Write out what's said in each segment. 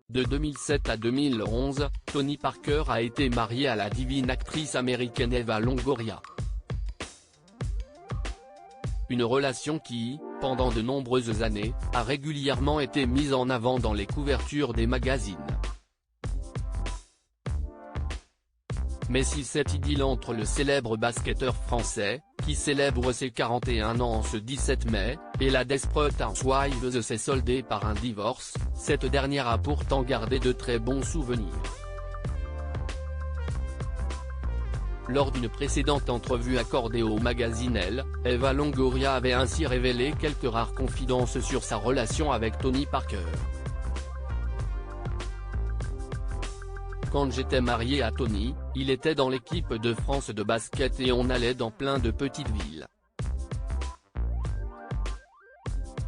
De 2007 à 2011, Tony Parker a été marié à la divine actrice américaine Eva Longoria. Une relation qui, pendant de nombreuses années, a régulièrement été mise en avant dans les couvertures des magazines. Mais si cette idylle entre le célèbre basketteur français, qui célèbre ses 41 ans en ce 17 mai, et la Desperate Housewives s'est soldée par un divorce, cette dernière a pourtant gardé de très bons souvenirs. Lors d'une précédente entrevue accordée au magazine Elle, Eva Longoria avait ainsi révélé quelques rares confidences sur sa relation avec Tony Parker. Quand j'étais marié à Tony, il était dans l'équipe de France de basket et on allait dans plein de petites villes.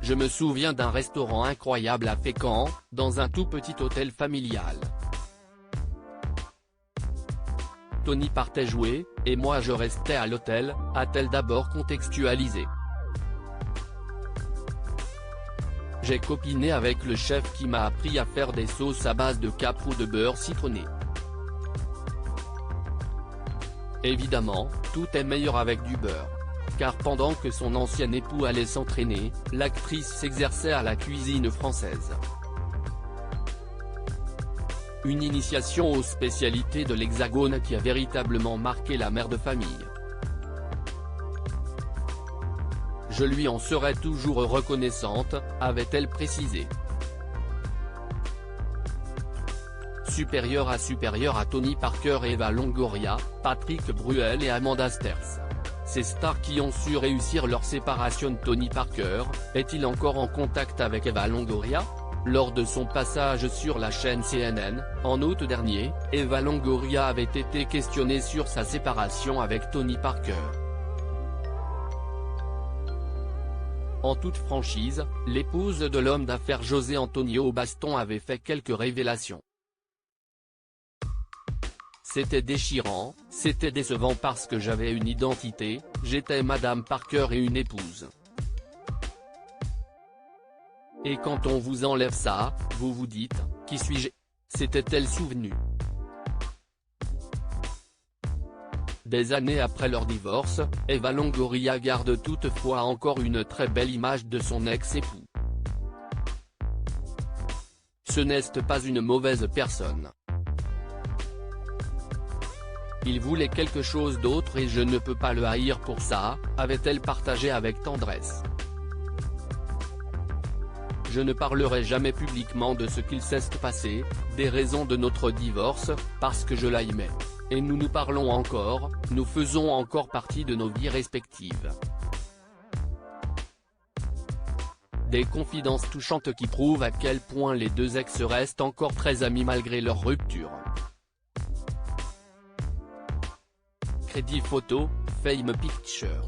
Je me souviens d'un restaurant incroyable à Fécamp, dans un tout petit hôtel familial. Tony partait jouer, et moi je restais à l'hôtel, a-t-elle d'abord contextualisé. J'ai copiné avec le chef qui m'a appris à faire des sauces à base de capre ou de beurre citronné. Évidemment, tout est meilleur avec du beurre. Car pendant que son ancien époux allait s'entraîner, l'actrice s'exerçait à la cuisine française. Une initiation aux spécialités de l'Hexagone qui a véritablement marqué la mère de famille. Je lui en serai toujours reconnaissante, avait-elle précisé. Supérieure à Tony Parker et Eva Longoria, Patrick Bruel et Amanda Sterz. Ces stars qui ont su réussir leur séparation. Tony Parker, est-il encore en contact avec Eva Longoria? Lors de son passage sur la chaîne CNN, en août dernier, Eva Longoria avait été questionnée sur sa séparation avec Tony Parker. En toute franchise, l'épouse de l'homme d'affaires José Antonio Baston avait fait quelques révélations. C'était déchirant, c'était décevant parce que j'avais une identité, j'étais Madame Parker et une épouse. Et quand on vous enlève ça, vous vous dites, qui suis-je? S'était-elle souvenue. Des années après leur divorce, Eva Longoria garde toutefois encore une très belle image de son ex-époux. Ce n'est pas une mauvaise personne. Il voulait quelque chose d'autre et je ne peux pas le haïr pour ça, avait-elle partagé avec tendresse. Je ne parlerai jamais publiquement de ce qu'il s'est passé, des raisons de notre divorce, parce que je l'aimais. Et nous nous parlons encore, nous faisons encore partie de nos vies respectives. Des confidences touchantes qui prouvent à quel point les deux ex restent encore très amis malgré leur rupture. Crédit photo, Fame Pictures.